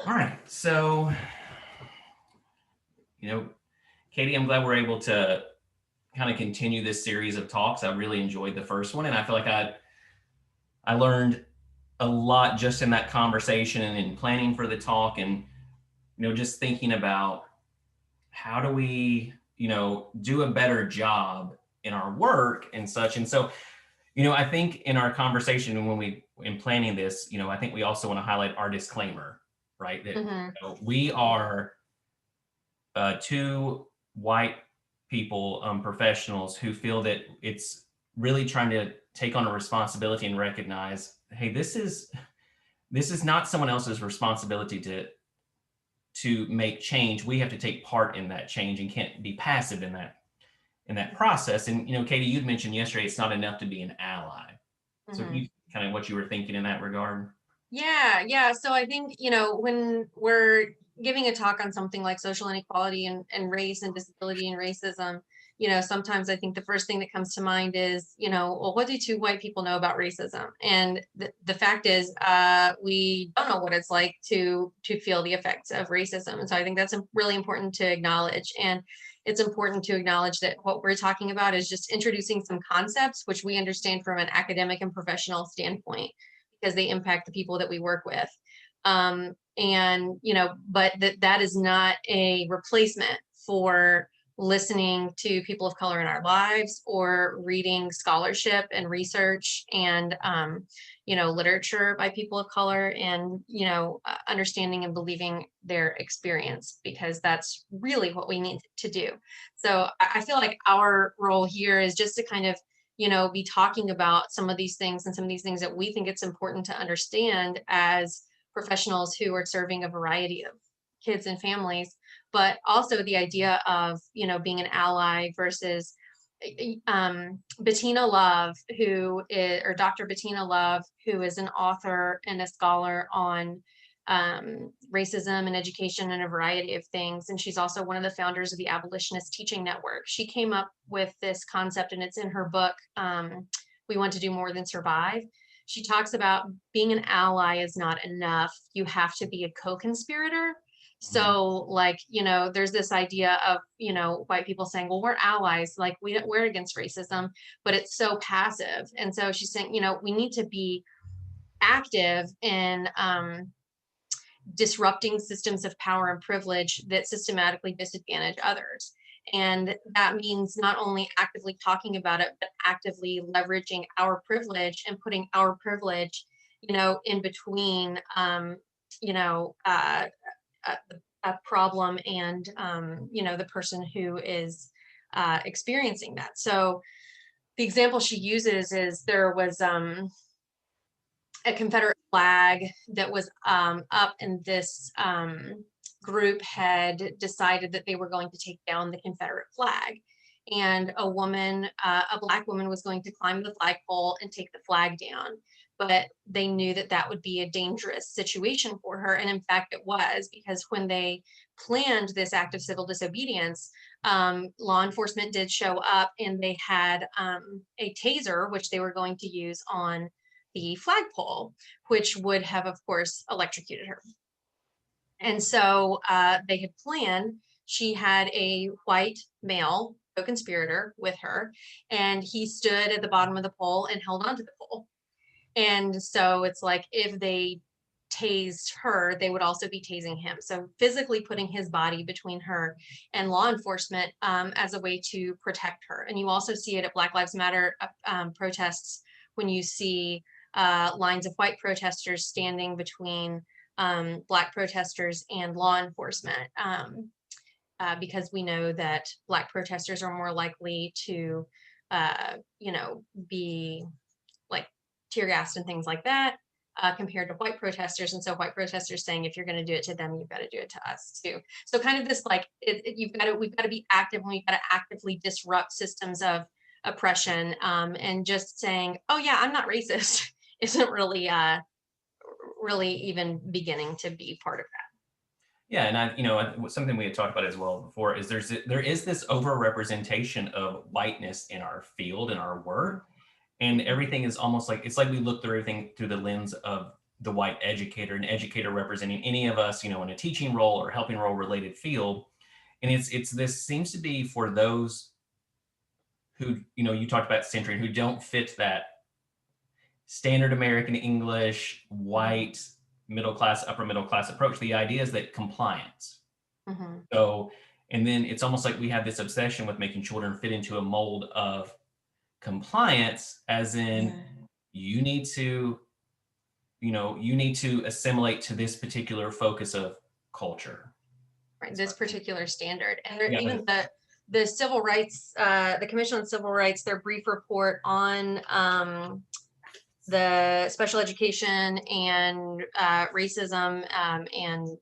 All right. So, you know, Katie, I'm glad we're able to kind of continue this series of talks. I really enjoyed the first one, and I feel like I learned a lot just in that conversation and in planning for the talk, and just thinking about how do we do a better job in our work and such. And so, I think in our conversation and when we in planning this, I think we also want to highlight our disclaimer, right? That Hmm. we are two white people, professionals who feel that it's really trying to take on a responsibility and recognize, hey, this is not someone else's responsibility to make change. We have to take part in that change and can't be passive in that process. And Katie, you'd mentioned yesterday it's not enough to be an ally. So can Hmm. you kind of what you were thinking in that regard? Yeah, yeah. So I think, when we're giving a talk on something like social inequality and race and disability and racism, sometimes I think the first thing that comes to mind is, well, what do two white people know about racism? And the fact is, we don't know what it's like to feel the effects of racism. And so I think that's really important to acknowledge. And it's important to acknowledge that what we're talking about is just introducing some concepts which we understand from an academic and professional standpoint because they impact the people that we work with. And, but that is not a replacement for listening to people of color in our lives or reading scholarship and research and, literature by people of color and, understanding and believing their experience, because that's really what we need to do. So I feel like our role here is just to kind of be talking about some of these things and some of these things that we think it's important to understand as professionals who are serving a variety of kids and families, but also the idea of, being an ally versus Bettina Love, or Dr. Bettina Love, who is an author and a scholar on racism and education and a variety of things. And she's also one of the founders of the Abolitionist Teaching Network. She came up with this concept, and it's in her book, We Want to Do More Than Survive. She talks about being an ally is not enough. You have to be a co-conspirator. Mhm. So, like, there's this idea of, white people saying, well, we're allies, like we're against racism, but it's so passive. And so she's saying, we need to be active in disrupting systems of power and privilege that systematically disadvantage others. And that means not only actively talking about it, but actively leveraging our privilege and putting our privilege, in between, you know, uh, a, a problem and, the person who is experiencing that. So the example she uses is there was a Confederate flag that was up, and this group had decided that they were going to take down the Confederate flag. And a Black woman, was going to climb the flagpole and take the flag down. But they knew that that would be a dangerous situation for her. And in fact, it was, because when they planned this act of civil disobedience, law enforcement did show up, and they had a taser, which they were going to use on the flagpole, which would have, of course, electrocuted her. And so they had planned, she had a white male co-conspirator with her, and he stood at the bottom of the pole and held onto the pole. And so it's like, if they tased her, they would also be tasing him. So physically putting his body between her and law enforcement, as a way to protect her. And you also see it at Black Lives Matter protests, when you see lines of white protesters standing between Black protesters and law enforcement, because we know that Black protesters are more likely to, be like tear gassed and things like that, compared to white protesters. And so white protesters saying, if you're going to do it to them, you've got to do it to us too. So kind of this, like, we've got to be active, and we've got to actively disrupt systems of oppression. And just saying, oh yeah, I'm not racist isn't really even beginning to be part of Yeah, and something we had talked about as well before is there is this overrepresentation of whiteness in our field, in our work, and that. everything is almost like it's like we look through everything through the lens of the white educator, an educator representing any of us, in a teaching role or helping role related field. And it's this seems to be for those who, you talked about centering, who don't fit that standard American English, white, middle class, upper middle class approach. The idea is that compliance. Mhm. So, and then it's almost like we have this obsession with making children fit into a mold of compliance, as in you need to, you need to assimilate to this particular focus of culture. Right, this particular standard. And there, Yeah. even the civil rights, the Commission on Civil Rights, their brief report on the special education and racism, and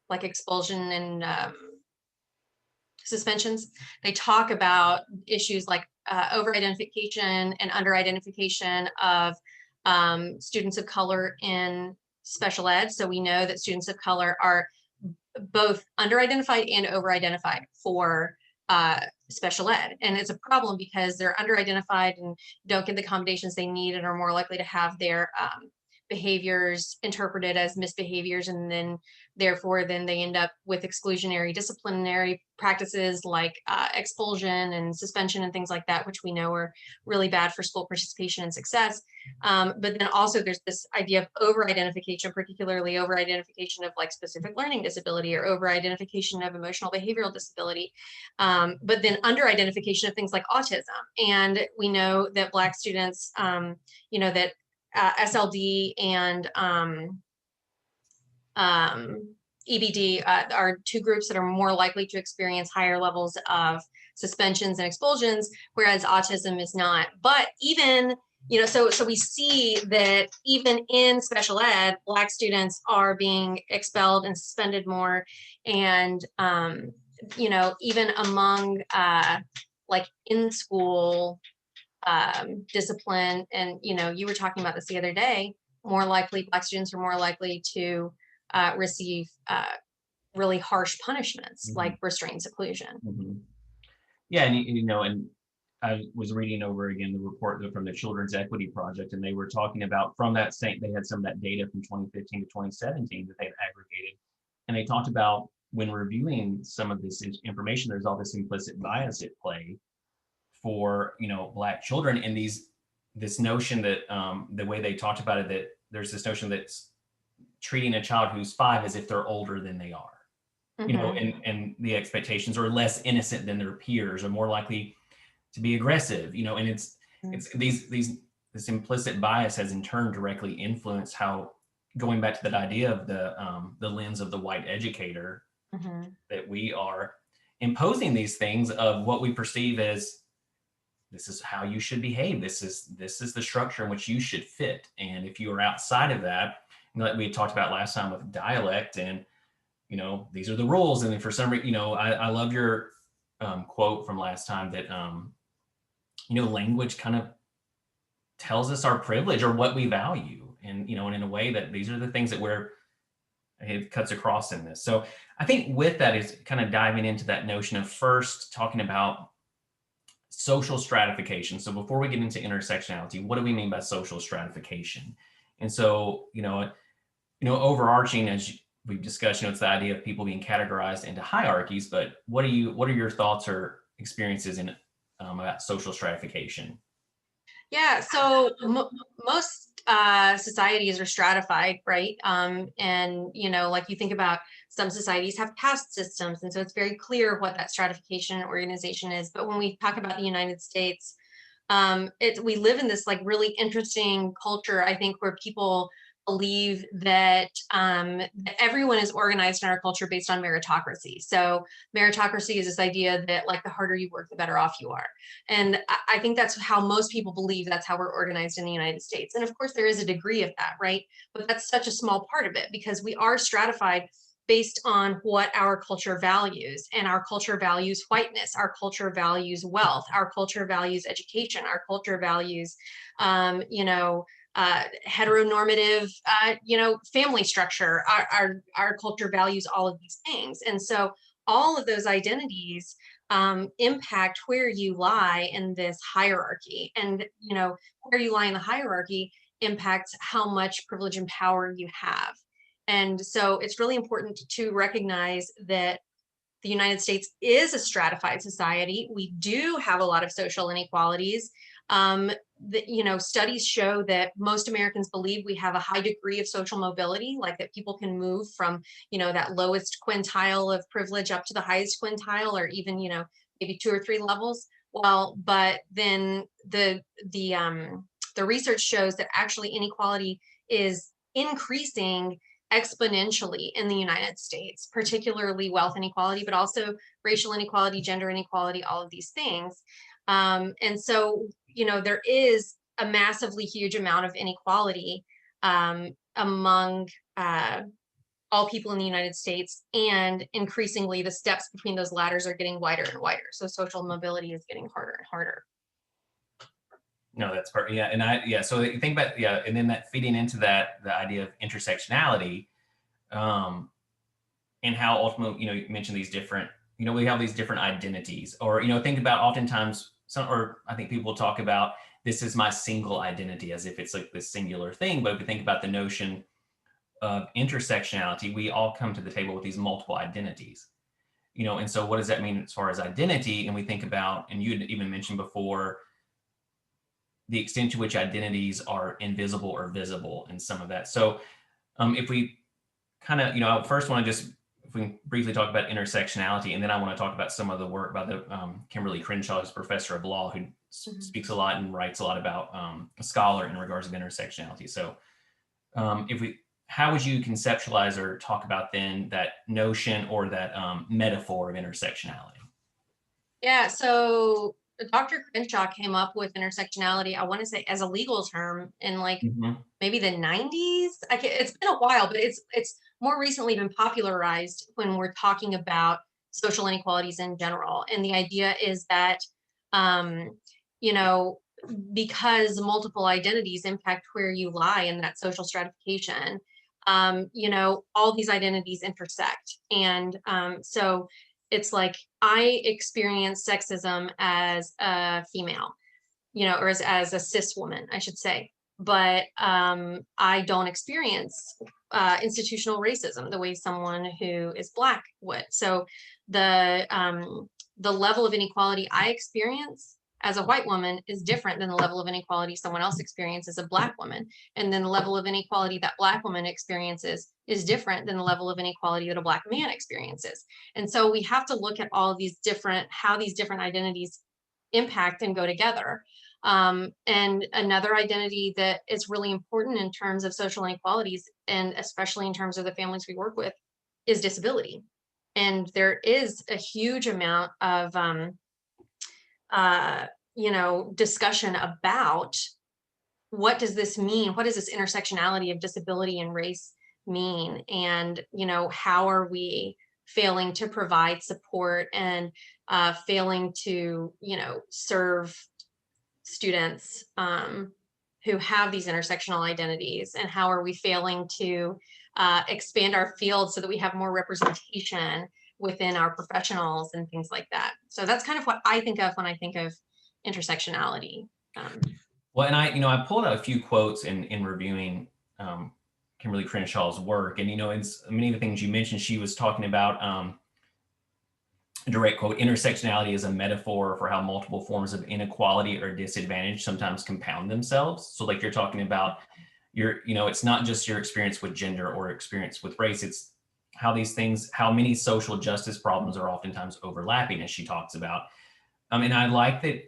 like expulsion and suspensions, they talk about issues like over-identification and under-identification of students of color in special ed. So we know that students of color are both under-identified and over-identified for special ed. And it's a problem because they're under-identified and don't get the accommodations they need and are more likely to have their behaviors interpreted as misbehaviors, and then therefore then they end up with exclusionary disciplinary practices like expulsion and suspension and things like that, which we know are really bad for school participation and success. But then also there's this idea of over-identification, particularly over-identification of like specific learning disability or over-identification of emotional behavioral disability, but then under-identification of things like autism. And we know that Black students, that SLD and EBD are two groups that are more likely to experience higher levels of suspensions and expulsions, whereas autism is not. But even, so we see that even in special ed, Black students are being expelled and suspended more. And, even among like in school discipline, and you were talking about this the other day, more likely Black students are more likely to receive really harsh punishments like restraint seclusion. Yeah, and and I was reading over again the report from the Children's Equity Project, and they were talking about from that state, they had some of that data from 2015 to 2017 that they had aggregated, and they talked about when reviewing some of this information, there's all this implicit bias at play for Black children, and this notion that the way they talked about it, that there's this notion that's treating a child who's 5 as if they're older than they are, and the expectations are less innocent than their peers, are more likely to be aggressive, and it's this implicit bias has in turn directly influenced how, going back to that idea of the lens of the white educator, that we are imposing these things of what we perceive as, this is how you should behave. This is the structure in which you should fit. And if you are outside of that, like we had talked about last time with dialect, and these are the rules. And then for some reason, I love your quote from last time that language kind of tells us our privilege or what we value, and and in a way that these are the things that it cuts across in this. So I think with that is kind of diving into that notion of first talking about social stratification. So before we get into intersectionality, what do we mean by social stratification? And so, overarching, as we've discussed, it's the idea of people being categorized into hierarchies. But what are your thoughts or experiences in about social stratification? Yeah, so most societies are stratified, right? And like you think about, some societies have caste systems, and so it's very clear what that stratification organization is. But when we talk about the United States, we live in this like really interesting culture, I think, where people believe that that everyone is organized in our culture based on meritocracy. So meritocracy is this idea that like the harder you work, the better off you are. And I think that's how most people believe, that's how we're organized in the United States. And of course, there is a degree of that, right? But that's such a small part of it, because we are stratified based on what our culture values. And our culture values whiteness, our culture values wealth, our culture values education, our culture values, heteronormative, family structure. Our culture values all of these things. And so all of those identities impact where you lie in this hierarchy. And, where you lie in the hierarchy impacts how much privilege and power you have. And so it's really important to recognize that the United States is a stratified society. We do have a lot of social inequalities. Studies show that most Americans believe we have a high degree of social mobility, like that people can move from, that lowest quintile of privilege up to the highest quintile, or even, maybe 2 or 3 levels. Well, but then the research shows that actually inequality is increasing exponentially in the United States, particularly wealth inequality, but also racial inequality, gender inequality, all of these things. And so, there is a massively huge amount of inequality among all people in the United States, and increasingly the steps between those ladders are getting wider and wider. So social mobility is getting harder and harder. No, that's perfect. Yeah, and so you think about, and then that feeding into that, the idea of intersectionality, and how ultimately, you mentioned these different, we have these different identities, or think about oftentimes or I think people talk about, this is my single identity, as if it's like this singular thing. But if we think about the notion of intersectionality, we all come to the table with these multiple identities, and so what does that mean as far as identity? And we think about, and you had even mentioned before, the extent to which identities are invisible or visible, and some of that. So if we kind of, I first want to just, if we can briefly talk about intersectionality, and then I want to talk about some of the work by the Kimberly Crenshaw, who's professor of law, who speaks a lot and writes a lot about, a scholar in regards to intersectionality. So how would you conceptualize or talk about then that notion, or that metaphor of intersectionality? Yeah, so Dr. Crenshaw came up with intersectionality, I want to say, as a legal term in like Mm-hmm. maybe the 90s. It's been a while, but it's more recently been popularized when we're talking about social inequalities in general. And the idea is that, um, you know, because multiple identities impact where you lie in that social stratification, all these identities intersect. And so it's like, I experience sexism as a female, or as a cis woman, I should say. But I don't experience institutional racism the way someone who is Black would. So the level of inequality I experience as a white woman is different than the level of inequality someone else experiences as a Black woman. And then the level of inequality that Black woman experiences is different than the level of inequality that a Black man experiences. And so we have to look at all of these how these different identities impact and go together. And another identity that is really important in terms of social inequalities, and especially in terms of the families we work with, is disability. And there is a huge amount of discussion about, what does this mean? What does this intersectionality of disability and race mean? And how are we failing to provide support, and failing to serve students who have these intersectional identities? And how are we failing to expand our field so that we have more representation within our professionals and things like that? So that's kind of what I think of when I think of intersectionality. Well, and I pulled out a few quotes in reviewing Kimberly Crenshaw's work, and in many of the things you mentioned, she was talking about, a direct quote: intersectionality is a metaphor for how multiple forms of inequality or disadvantage sometimes compound themselves. So, like you're talking about, it's not just your experience with gender or experience with race; it's how these things, how many social justice problems are oftentimes overlapping, as she talks about. And I like that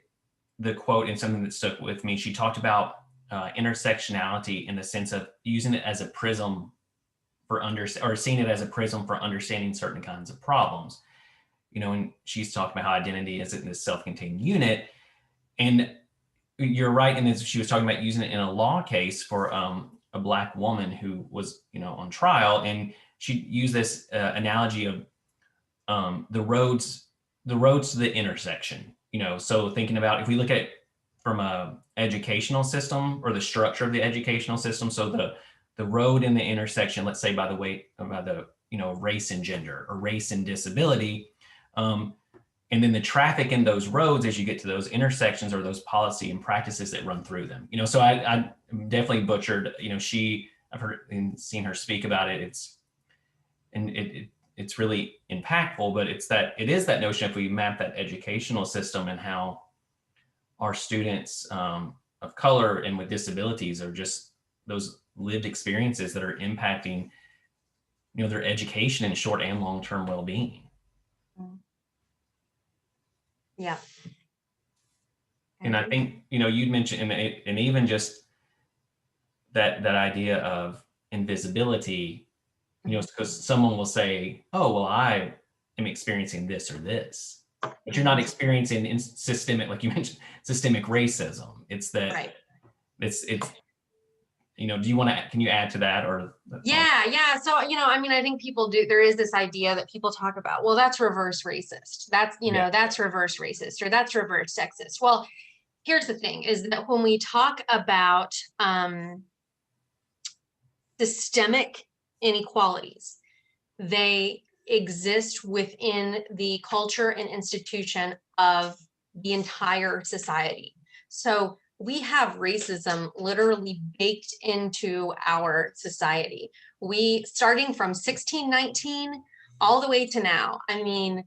the quote, and something that stuck with me. She talked about intersectionality in the sense of using it as a prism or seeing it as a prism for understanding certain kinds of problems. And she's talking about how identity isn't this self-contained unit. And you're right. And she was talking about using it in a law case for a Black woman who was, on trial. And she used this analogy of the roads to the intersection. So thinking about, if we look at it from a educational system, or the structure of the educational system, so the road in the intersection, let's say by the race and gender, or race and disability, and then the traffic in those roads as you get to those intersections or those policy and practices that run through them. So I definitely butchered, I've heard and seen her speak about it. It's really impactful, but it is that notion, if we map that educational system and how our students of color and with disabilities are just those lived experiences that are impacting, their education and short and long-term well-being. Yeah. And I think, you'd mentioned, and even just that idea of invisibility, because someone will say, oh, well, I am experiencing this or this, but you're not experiencing systemic, like you mentioned, systemic racism. It's that, right. it's, do you want to, can you add to that, or? Yeah. So, I think people do, there is this idea that people talk about, well, that's reverse racist. That's, that's reverse racist, or that's reverse sexist. Well, here's the thing, is that when we talk about systemic inequalities, they exist within the culture and institution of the entire society. So we have racism literally baked into our society. Starting from 1619 all the way to now. I mean,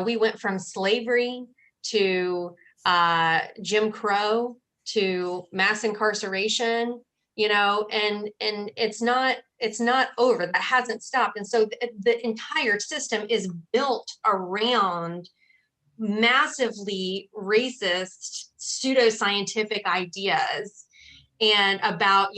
we went from slavery to Jim Crow to mass incarceration, and it's not over. That hasn't stopped. And so the entire system is built around massively racist pseudoscientific ideas and about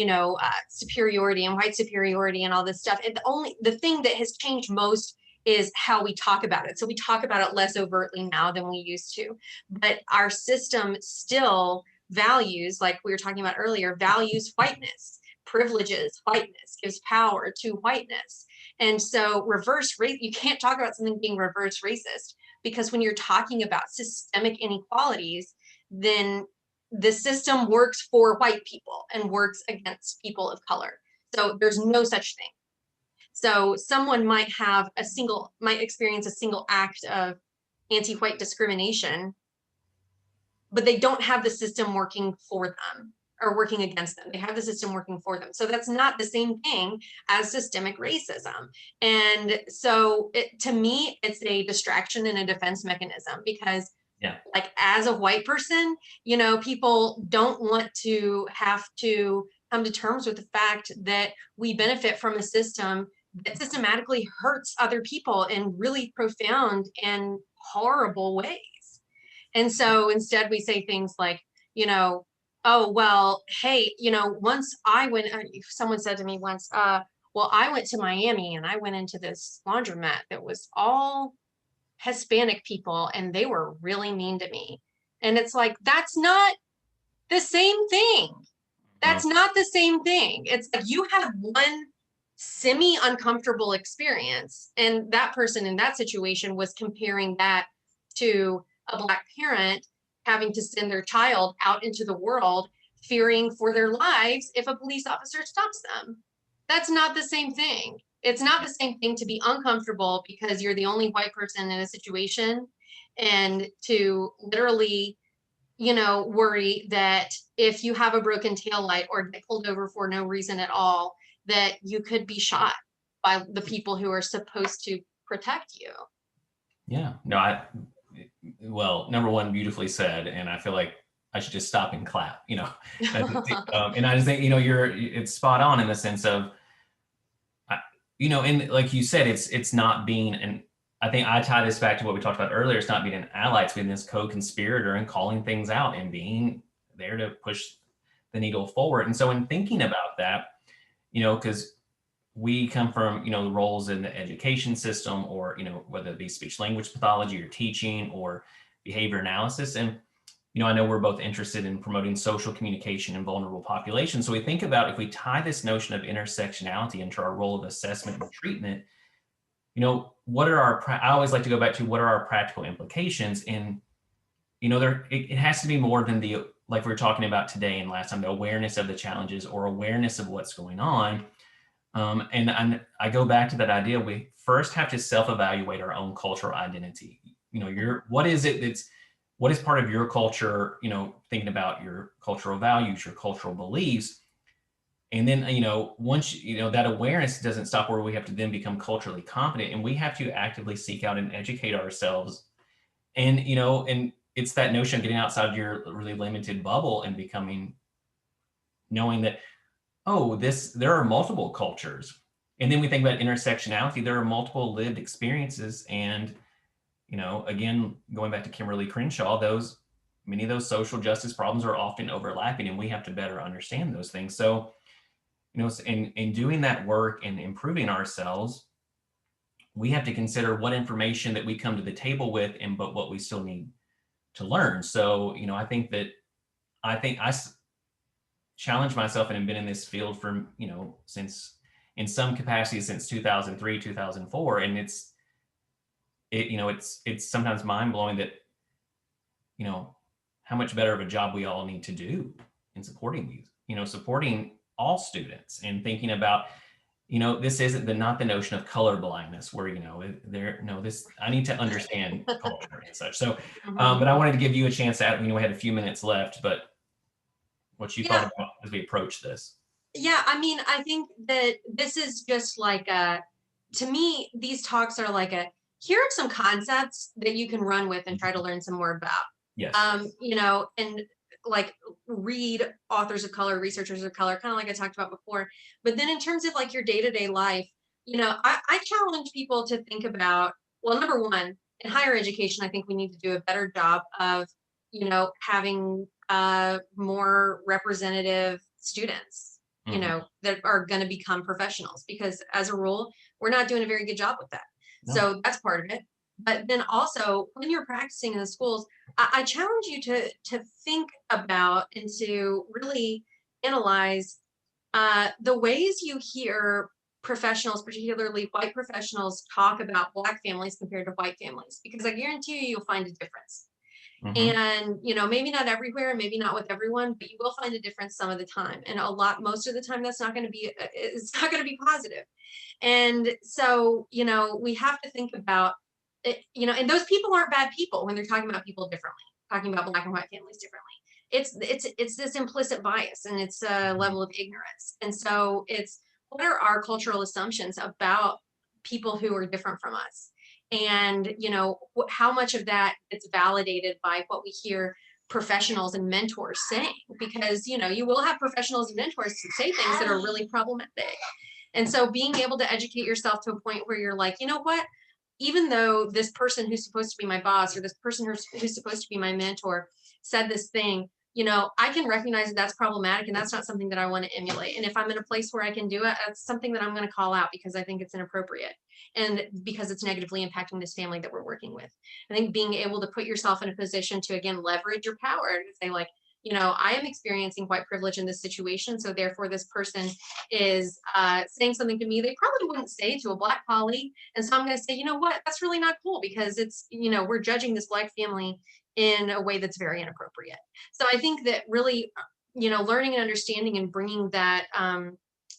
superiority and white superiority and all this stuff. And the thing that has changed most is how we talk about it. So we talk about it less overtly now than we used to, but our system still values, like we were talking about earlier, values whiteness, privileges whiteness, gives power to whiteness. And so reverse race, you can't talk about something being reverse racist, because when you're talking about systemic inequalities, then the system works for white people and works against people of color. So there's no such thing. So someone might experience a single act of anti-white discrimination, but they don't have the system working for them or working against them. They have the system working for them. So that's not the same thing as systemic racism. And so to me, it's a distraction and a defense mechanism, because like as a white person, people don't want to have to come to terms with the fact that we benefit from a system that systematically hurts other people in really profound and horrible ways. And so instead we say things like, oh, well, hey, once someone said to me once, well, I went to Miami and I went into this laundromat that was all Hispanic people and they were really mean to me. And it's like, that's not the same thing. That's not the same thing. It's like you have one semi-uncomfortable experience, and that person in that situation was comparing that to a Black parent having to send their child out into the world fearing for their lives if a police officer stops them. That's not the same thing. It's not the same thing to be uncomfortable because you're the only white person in a situation, and to literally, worry that if you have a broken taillight or get pulled over for no reason at all, that you could be shot by the people who are supposed to protect you. Yeah, no, well, number one, beautifully said. And I feel like I should just stop and clap, and I just think, it's spot on in the sense of, and like you said, it's not being, and I think I tie this back to what we talked about earlier. It's not being an ally, it's being this co-conspirator and calling things out and being there to push the needle forward. And so in thinking about that, because we come from, the roles in the education system, or, whether it be speech language pathology or teaching or behavior analysis. And, I know we're both interested in promoting social communication in vulnerable populations. So we think about, if we tie this notion of intersectionality into our role of assessment and treatment, what are I always like to go back to, what are our practical implications? And, it has to be more than like we were talking about today and last time, the awareness of the challenges or awareness of what's going on. And I go back to that idea, we first have to self-evaluate our own cultural identity. what is it what is part of your culture, thinking about your cultural values, your cultural beliefs. And then, once, that awareness doesn't stop where we have to then become culturally competent, and we have to actively seek out and educate ourselves. And, and it's that notion of getting outside of your really limited bubble and knowing that, oh, there are multiple cultures. And then we think about intersectionality, there are multiple lived experiences. And, again, going back to Kimberly Crenshaw, many of those social justice problems are often overlapping, and we have to better understand those things. So, in doing that work and improving ourselves, we have to consider what information that we come to the table with, but what we still need to learn. So, I think I challenged myself and have been in this field for, since, in some capacity, since 2003, 2004. And it's sometimes mind blowing that, how much better of a job we all need to do in supporting supporting all students, and thinking about, this isn't not the notion of color blindness where, I need to understand culture and such. So, Mhm. but I wanted to give you a chance to add, we had a few minutes left, but what you Yeah, thought about as we approach this. yeah. I mean, I think that this is just like to me, these talks are like here are some concepts that you can run with and try to learn some more about. Yes. And like read authors of color, researchers of color, kind of like I talked about before. But then in terms of like your day-to-day life, I challenge people to think about, well, number one, in higher education, I think we need to do a better job of, having more representative students, Mhm. that are going to become professionals, because as a rule, we're not doing a very good job with that. No. So that's part of it. But then also, when you're practicing in the schools, I challenge you to think about and to really analyze the ways you hear professionals, particularly white professionals, talk about Black families compared to white families, because I guarantee you'll find a difference. Mhm. And maybe not everywhere, maybe not with everyone, but you will find a difference some of the time. And most of the time, that's not going to be it's not going to be positive. And so, we have to think about it, and those people aren't bad people when they're talking about people differently, talking about Black and white families differently. It's this implicit bias, and it's a Mhm. level of ignorance. And so it's, what are our cultural assumptions about people who are different from us? And how much of that gets validated by what we hear professionals and mentors saying? Because you will have professionals and mentors to say things that are really problematic. And so being able to educate yourself to a point where you're like, you know what, even though this person who's supposed to be my boss, or this person who's supposed to be my mentor, said this thing, I can recognize that that's problematic, and that's not something that I want to emulate. And if I'm in a place where I can do it, that's something that I'm going to call out, because I think it's inappropriate, and because it's negatively impacting this family that we're working with. I think being able to put yourself in a position to, again, leverage your power to say, like, I am experiencing white privilege in this situation, so therefore this person is saying something to me they probably wouldn't say to a Black colleague. And so I'm going to say, you know what, that's really not cool, because it's, we're judging this Black family in a way that's very inappropriate. So I think that really, learning and understanding and bringing that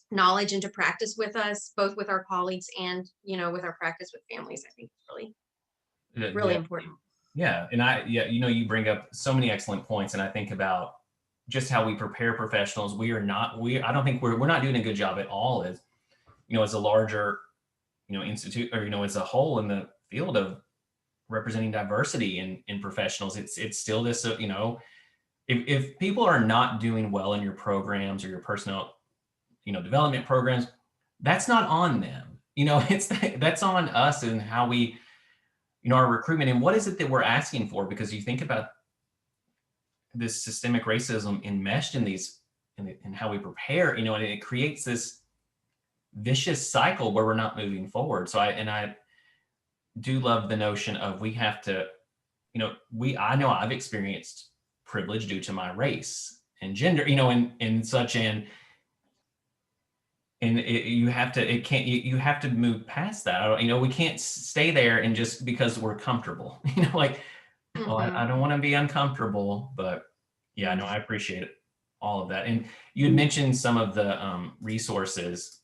knowledge into practice with us, both with our colleagues and, with our practice with families, I think is really, really Yeah. important. Yeah. And you bring up so many excellent points. And I think about just how we prepare professionals. I don't think we're not doing a good job at all as a larger, institute, or, as a whole in the field of representing diversity in professionals. It's still this, if people are not doing well in your programs or your personnel, development programs, that's not on them. That's on us, and how we, our recruitment, and what is it that we're asking for? Because you think about this systemic racism enmeshed in in how we prepare, and it creates this vicious cycle where we're not moving forward. So I do love the notion of, we have to, I know I've experienced privilege due to my race and gender, and such. And you have to, it can't, you have to move past that. We can't stay there and just because we're comfortable, like, well, I Mm-hmm. don't want to be uncomfortable. But yeah, no, Mm-hmm. I appreciate all of that. And you had mentioned some of the resources.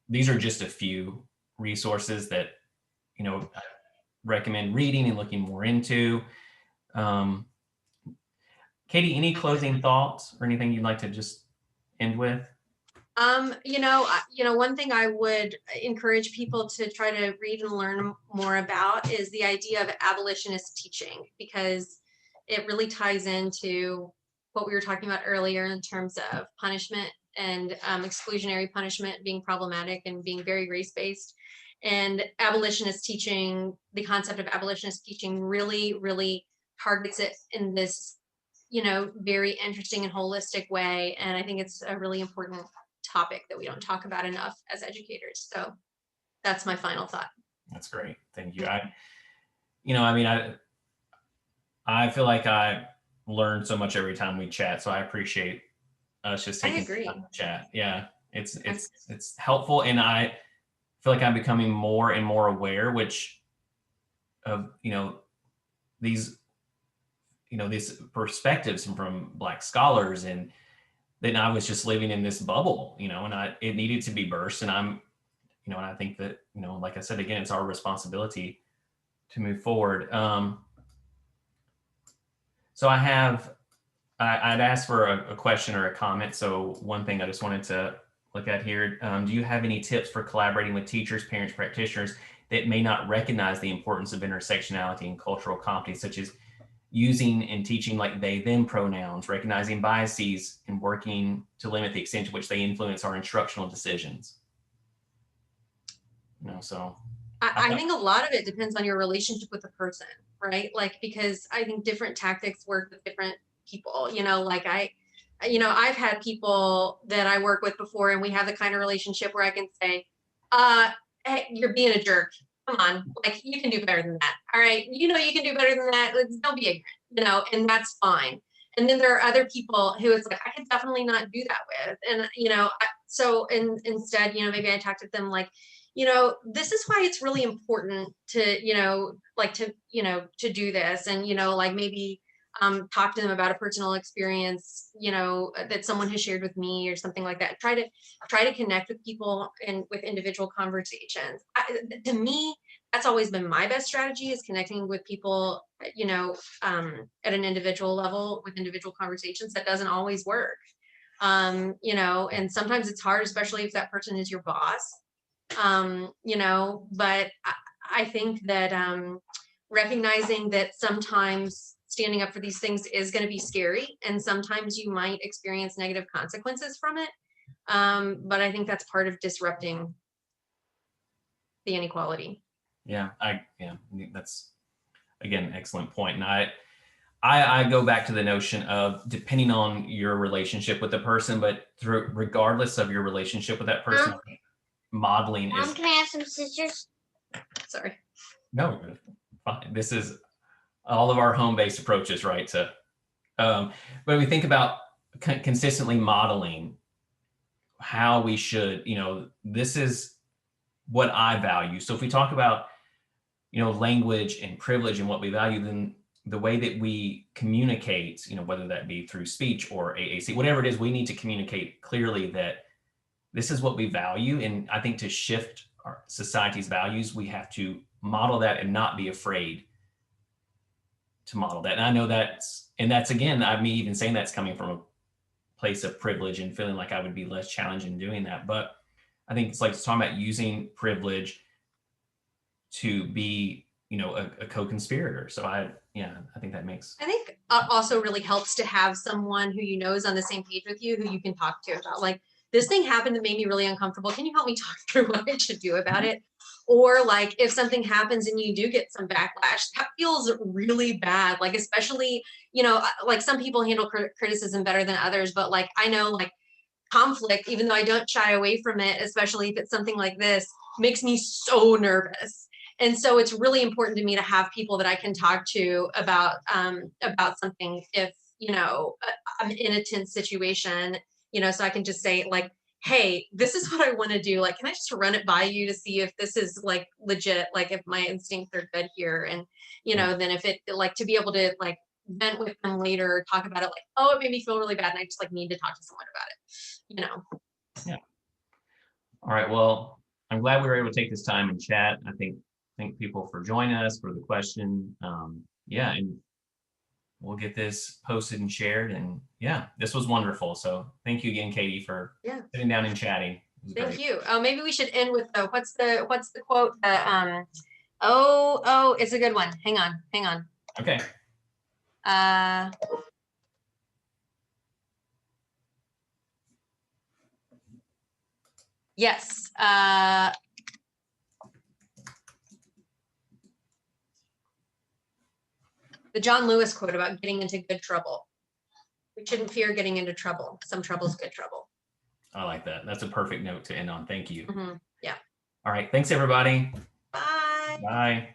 These are just a few resources that, you know, recommend reading and looking more into. Um, Katie, any closing thoughts or anything you'd like to just end with? One thing I would encourage people to try to read and learn more about is the idea of abolitionist teaching, because it really ties into what we were talking about earlier in terms of punishment and exclusionary punishment being problematic and being very race-based. And abolitionist teaching, the concept of abolitionist teaching really, really targets it in this, very interesting and holistic way. And I think it's a really important topic that we don't talk about enough as educators. So that's my final thought. That's great. Thank you. I feel like I learn so much every time we chat. So I appreciate us just I taking the agree. time to chat. Yeah, it's helpful, and I feel like I'm becoming more and more aware, which of these these perspectives from Black scholars, and then I was just living in this bubble, and it needed to be burst, and and I think that like I said again, it's our responsibility to move forward. So I'd asked for a question or a comment. So one thing I just wanted to look at here, do you have any tips for collaborating with teachers, parents, practitioners that may not recognize the importance of intersectionality and cultural competency, such as using and teaching like they, them pronouns, recognizing biases, and working to limit the extent to which they influence our instructional decisions? So I think a lot of it depends on your relationship with the person, right? Like, because I think different tactics work with different people, I've had people that I work with before, and we have the kind of relationship where I can say, hey, you're being a jerk. Come on, like, you can do better than that. All right. You can do better than that. Don't be ignorant, and that's fine. And then there are other people who it's like, I could definitely not do that with. And, instead, maybe I talk to them like, this is why it's really important to, to do this. And, like maybe talk to them about a personal experience, that someone has shared with me or something like that. Try to connect with people and with individual conversations. To me, that's always been my best strategy, is connecting with people, at an individual level with individual conversations. That doesn't always work. And sometimes it's hard, especially if that person is your boss. But I think that recognizing that sometimes standing up for these things is going to be scary, and sometimes you might experience negative consequences from it. But I think that's part of disrupting the inequality. Yeah, that's again excellent point. And I go back to the notion of depending on your relationship with the person, but regardless of your relationship with that person, modeling is. Can I have some scissors? Sorry. No, fine. This is all of our home-based approaches, right? But we think about consistently modeling how we should, this is what I value. So if we talk about, language and privilege and what we value, then the way that we communicate, whether that be through speech or AAC, whatever it is, we need to communicate clearly that this is what we value. And I think to shift our society's values, we have to model that and not be afraid to model that. And I know that's again, me even saying that's coming from a place of privilege and feeling like I would be less challenged in doing that. But I think it's talking about using privilege to be, a co-conspirator. So I think that makes. I think also really helps to have someone who is on the same page with you, who you can talk to about, like, this thing happened that made me really uncomfortable. Can you help me talk through what I should do about it? Or like, if something happens and you do get some backlash, that feels really bad. Like, especially, like, some people handle criticism better than others, but like, I know, like, conflict, even though I don't shy away from it, especially if it's something like this, makes me so nervous. And so it's really important to me to have people that I can talk to about something if, I'm in a tense situation, so I can just say, like, hey, this is what I want to do. Like, can I just run it by you to see if this is like legit, like if my instincts are good here? And, then if it, like, to be able to like vent with them later, talk about it, like, oh, it made me feel really bad, and I just like need to talk to someone about it. Yeah. All right. Well, I'm glad we were able to take this time and chat. I think thank people for joining us for the question. Yeah, and we'll get this posted and shared. And yeah, this was wonderful. So thank you again, Katie, for sitting down and chatting. It was Thank great. you. Oh, maybe we should end with the what's the quote? Oh, it's a good one. Hang on. Okay. Yes. The John Lewis quote about getting into good trouble. We shouldn't fear getting into trouble. Some trouble's good trouble. I like that. That's a perfect note to end on. Thank you. Yeah. All right. Thanks, everybody. Bye. Bye.